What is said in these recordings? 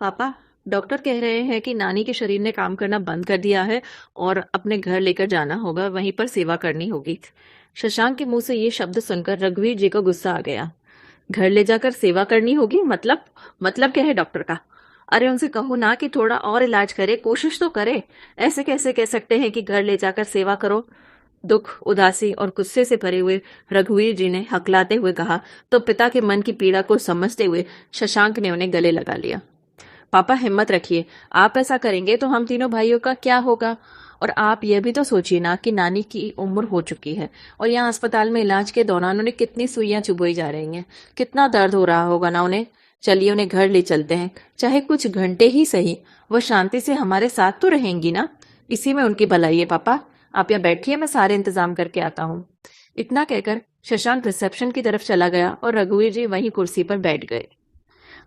पापा, डॉक्टर कह रहे हैं कि नानी के शरीर ने काम करना बंद कर दिया है और अपने घर लेकर जाना होगा, वहीं पर सेवा करनी होगी। शशांक के मुंह से ये शब्द सुनकर रघुवीर जी को गुस्सा आ गया। घर ले जाकर सेवा करनी होगी मतलब क्या है डॉक्टर का? अरे उनसे कहो ना कि थोड़ा और इलाज करे, कोशिश तो करे। ऐसे कैसे कह सकते हैं कि घर ले जाकर सेवा करो? दुख, उदासी और गुस्से से भरे हुए रघुवीर जी ने हकलाते हुए कहा, तो पिता के मन की पीड़ा को समझते हुए शशांक ने उन्हें गले लगा लिया। पापा हिम्मत रखिए, आप ऐसा करेंगे तो हम तीनों भाइयों का क्या होगा? और आप यह भी तो सोचिए ना कि नानी की उम्र हो चुकी है और यहाँ अस्पताल में इलाज के दौरान उन्हें कितनी सुइयां चुभोई जा रही हैं, कितना दर्द हो रहा होगा ना उन्हें। चलिए उन्हें घर ले चलते हैं, चाहे कुछ घंटे ही सही। वो शांति से हमारे साथ तो रहेंगी ना, इसी में उनकी भलाई है। पापा आप यहाँ बैठिए, मैं सारे इंतजाम करके आता हूँ। इतना कहकर शशांक रिसेप्शन की तरफ चला गया और रघुवीर जी वहीं कुर्सी पर बैठ गए।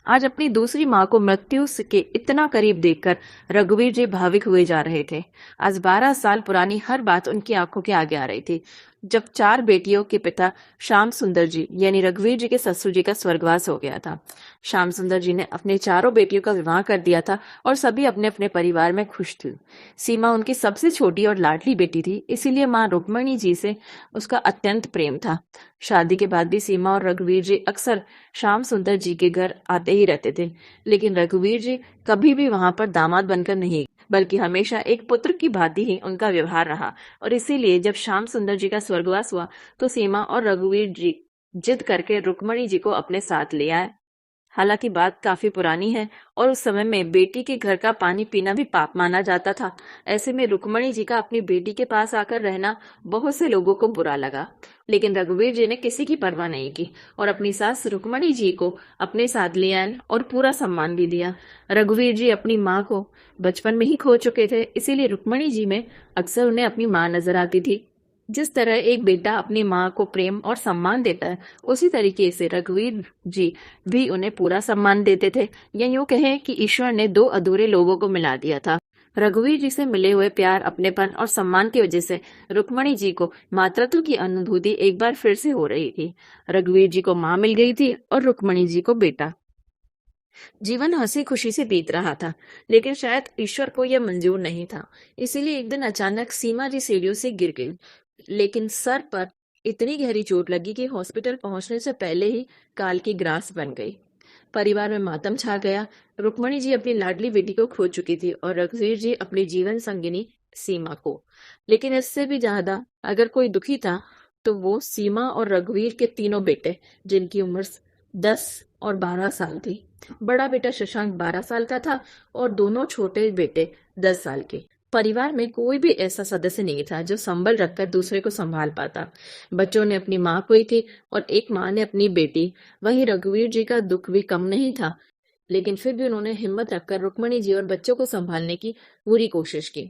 आज अपनी दूसरी माँ को मृत्यु के इतना करीब देखकर रघुवीर जी भाविक हुए जा रहे थे। आज 12 साल पुरानी हर बात उनकी आंखों के आगे आ रही थी। जब 4 बेटियों के पिता श्याम सुंदर जी यानी रघुवीर जी के ससुर जी का स्वर्गवास हो गया था। श्याम सुंदर जी ने अपने चारों बेटियों का विवाह कर दिया था और सभी अपने अपने परिवार में खुश थी। सीमा उनकी सबसे छोटी और लाडली बेटी थी, इसीलिए माँ रुक्मणी जी से उसका अत्यंत प्रेम था। शादी के बाद भी सीमा और रघुवीर जी अक्सर श्याम सुंदर जी के घर आते ही रहते थे, लेकिन रघुवीर जी कभी भी वहां पर दामाद बनकर नहीं, बल्कि हमेशा एक पुत्र की भांति ही उनका व्यवहार रहा। और इसीलिए जब श्याम सुंदर जी का स्वर्गवास हुआ तो सीमा और रघुवीर जी जिद करके रुक्मणी जी को अपने साथ ले आए। हालांकि बात काफी पुरानी है और उस समय में बेटी के घर का पानी पीना भी पाप माना जाता था। ऐसे में रुक्मणी जी का अपनी बेटी के पास आकर रहना बहुत से लोगों को बुरा लगा, लेकिन रघुवीर जी ने किसी की परवाह नहीं की और अपनी सास रुक्मणी जी को अपने साथ ले आए और पूरा सम्मान भी दिया। रघुवीर जी अपनी माँ को बचपन में ही खो चुके थे, इसीलिए रुक्मणी जी में अक्सर उन्हें अपनी माँ नजर आती थी। जिस तरह एक बेटा अपनी माँ को प्रेम और सम्मान देता है, उसी तरीके से रघुवीर जी भी उन्हें पूरा सम्मान देते थे। या यूं कहें कि ईश्वर ने दो अधूरे लोगों को मिला दिया था। रघुवीर जी से मिले हुए प्यार, अपनेपन और सम्मान की वजह से रुक्मणी जी को मातृत्व की अनुभूति एक बार फिर से हो रही थी। रघुवीर जी को माँ मिल गई थी और रुक्मणी जी को बेटा। जीवन हंसी खुशी से बीत रहा था, लेकिन शायद ईश्वर को यह मंजूर नहीं था। इसीलिए एक दिन अचानक सीमा जी सीढ़ियों से गिर गई, लेकिन सर पर इतनी गहरी चोट लगी कि हॉस्पिटल पहुंचने से पहले ही काल की ग्रास बन गई। परिवार में मातम छा गया। रुक्मणी जी अपनी लाडली बेटी को खो चुकी थी और रघुवीर जी अपनी जीवन संगिनी सीमा को। लेकिन इससे भी ज्यादा अगर कोई दुखी था तो वो सीमा और रघुवीर के तीनों बेटे, जिनकी उम्र 10 और 12 साल थी। बड़ा बेटा शशांक 12 साल का था और दोनों छोटे बेटे 10 साल के। परिवार में कोई भी ऐसा सदस्य नहीं था जो संबल रखकर दूसरे को संभाल पाता। बच्चों ने अपनी माँ खोई थी और एक माँ ने अपनी बेटी। वहीं रघुवीर जी का दुख भी कम नहीं था, लेकिन फिर भी उन्होंने हिम्मत रखकर रुक्मणी जी और बच्चों को संभालने की पूरी कोशिश की।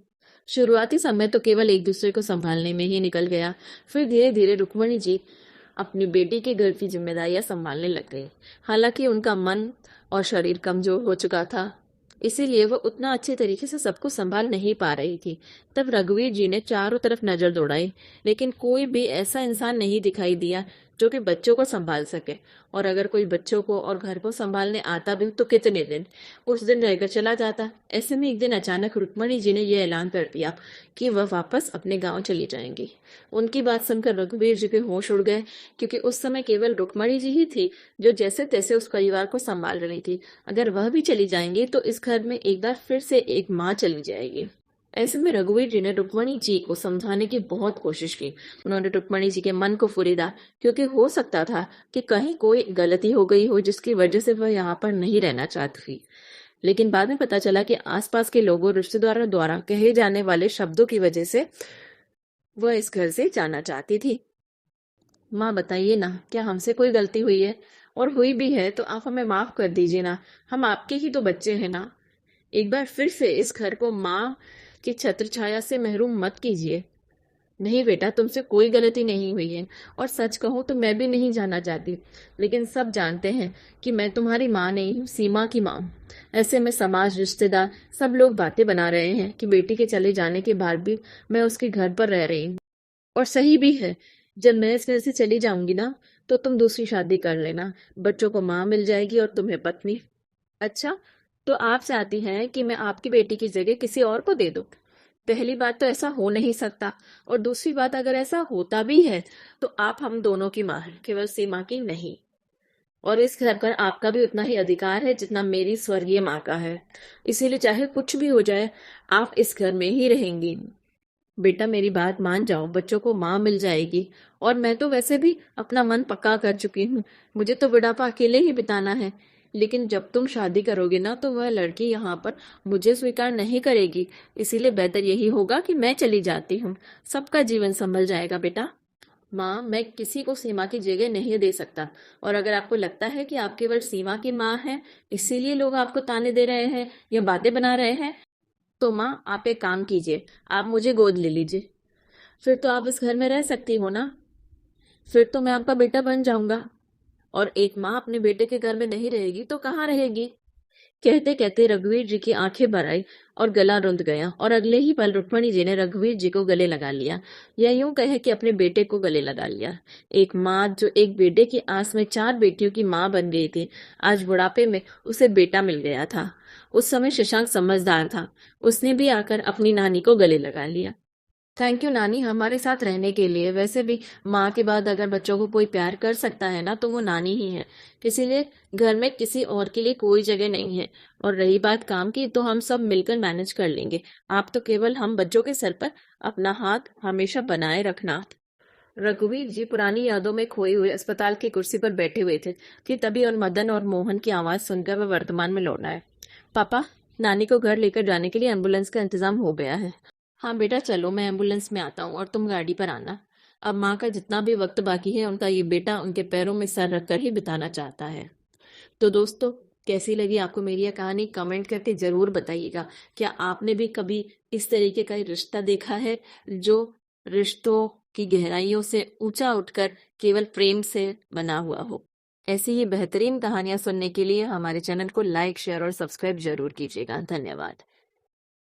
शुरुआती समय तो केवल एक दूसरे को संभालने में ही निकल गया। फिर धीरे धीरे रुक्मणी जी अपनी बेटी के घर की जिम्मेदारियां संभालने लग गई। हालांकि उनका मन और शरीर कमजोर हो चुका था, इसीलिए वह उतना अच्छे तरीके से सबको संभाल नहीं पा रही थी। तब रघुवीर जी ने चारों तरफ नजर दौड़ाई, लेकिन कोई भी ऐसा इंसान नहीं दिखाई दिया जो कि बच्चों को संभाल सके। और अगर कोई बच्चों को और घर को संभालने आता भी तो कितने दिन, उस दिन रहकर चला जाता। ऐसे में एक दिन अचानक रुक्मणी जी ने यह ऐलान कर दिया कि वह वापस अपने गांव चली जाएंगी। उनकी बात सुनकर रघुवीर जी के होश उड़ गए, क्योंकि उस समय केवल रुक्मणी जी ही थी जो जैसे तैसे उस परिवार को संभाल रही थी। अगर वह भी चली जाएंगी तो इस घर में एक बार फिर से एक माँ चली जाएगी। ऐसे में रघुवीर जी ने रुक्मणी जी को समझाने की बहुत कोशिश की। उन्होंने रुक्मणी जी के मन को फुरीदा, क्योंकि हो सकता था कि कहीं कोई गलती हो गई हो जिसकी वजह से वह यहाँ पर नहीं रहना चाहती थी। लेकिन बाद में पता चला कि आसपास के लोगों, रिश्तेदारों द्वारा कहे जाने वाले शब्दों की वजह से वह इस घर से जाना चाहती थी। माँ बताइए ना, क्या हमसे कोई गलती हुई है? और हुई भी है तो आप हमें माफ कर दीजिए ना, हम आपके ही तो बच्चे हैं ना। एक बार फिर से इस घर को माँ की छत्र छाया से महरूम मत कीजिए। नहीं बेटा, तुमसे कोई गलती नहीं हुई है, और सच कहूं तो मैं भी नहीं जाना चाहती, लेकिन सब जानते हैं कि मैं तुम्हारी माँ नहीं हूँ, सीमा की माँ। ऐसे में समाज, रिश्तेदार सब लोग बातें बना रहे हैं कि बेटी के चले जाने के बाद भी मैं उसके घर पर रह रही हूँ। और सही भी है। जब मैं इस घर से चली जाऊंगी ना, तो तुम दूसरी शादी कर लेना, बच्चों को माँ मिल जाएगी और तुम्हें पत्नी। अच्छा, तो आप चाहती हैं कि मैं आपकी बेटी की जगह किसी और को दे दूं? पहली बात तो ऐसा हो नहीं सकता, और दूसरी बात अगर ऐसा होता भी है तो आप हम दोनों की मां हैं, केवल सीमा की नहीं। और इस घर पर आपका भी उतना ही अधिकार है जितना मेरी स्वर्गीय माँ का है। इसीलिए चाहे कुछ भी हो जाए, आप इस घर में ही रहेंगी। बेटा मेरी बात मान जाओ, बच्चों को माँ मिल जाएगी। और मैं तो वैसे भी अपना मन पक्का कर चुकी हूँ, मुझे तो बुढ़ापा अकेले ही बिताना है। लेकिन जब तुम शादी करोगे ना, तो वह लड़की यहाँ पर मुझे स्वीकार नहीं करेगी। इसीलिए बेहतर यही होगा कि मैं चली जाती हूँ। सबका जीवन संभल जाएगा बेटा। माँ, मैं किसी को सीमा की जगह नहीं दे सकता। और अगर आपको लगता है कि आप केवल सीमा की माँ हैं, इसीलिए लोग आपको ताने दे रहे हैं या बातें बना रहे हैं, तो माँ आप एक काम कीजिए, आप मुझे गोद ले लीजिए। फिर तो आप इस घर में रह सकती हो ना। फिर तो मैं आपका बेटा बन जाऊंगा। और एक माँ अपने बेटे के घर में नहीं रहेगी तो कहाँ रहेगी? कहते कहते रघुवीर जी की आंखें भर आई और गला रुंध गया, और अगले ही पल रुक्मणी जी ने रघुवीर जी को गले लगा लिया, या यूं कहे कि अपने बेटे को गले लगा लिया। एक माँ जो एक बेटे की आस में 4 बेटियों की माँ बन गई थी, आज बुढ़ापे में उसे बेटा मिल गया था। उस समय शशांक समझदार था, उसने भी आकर अपनी नानी को गले लगा लिया। थैंक यू नानी, हमारे साथ रहने के लिए। वैसे भी माँ के बाद अगर बच्चों को कोई प्यार कर सकता है ना, तो वो नानी ही है। इसीलिए घर में किसी और के लिए कोई जगह नहीं है। और रही बात काम की, तो हम सब मिलकर मैनेज कर लेंगे। आप तो केवल हम बच्चों के सर पर अपना हाथ हमेशा बनाए रखना। रघुवीर जी पुरानी यादों में खोए हुए अस्पताल की कुर्सी पर बैठे हुए थे कि तभी और मदन और मोहन की आवाज सुनकर वह वर्तमान में लौट आए। पापा, नानी को घर लेकर जाने के लिए एम्बुलेंस का इंतजाम हो गया है। हाँ बेटा, चलो मैं एम्बुलेंस में आता हूँ और तुम गाड़ी पर आना। अब माँ का जितना भी वक्त बाकी है, उनका ये बेटा उनके पैरों में सर रखकर ही बिताना चाहता है। तो दोस्तों, कैसी लगी आपको मेरी यह कहानी? कमेंट करके जरूर बताइएगा। क्या आपने भी कभी इस तरीके का रिश्ता देखा है, जो रिश्तों की गहराइयों से ऊंचा उठकर केवल प्रेम से बना हुआ हो? ऐसी ही बेहतरीन कहानियां सुनने के लिए हमारे चैनल को लाइक, शेयर और सब्सक्राइब जरूर कीजिएगा। धन्यवाद।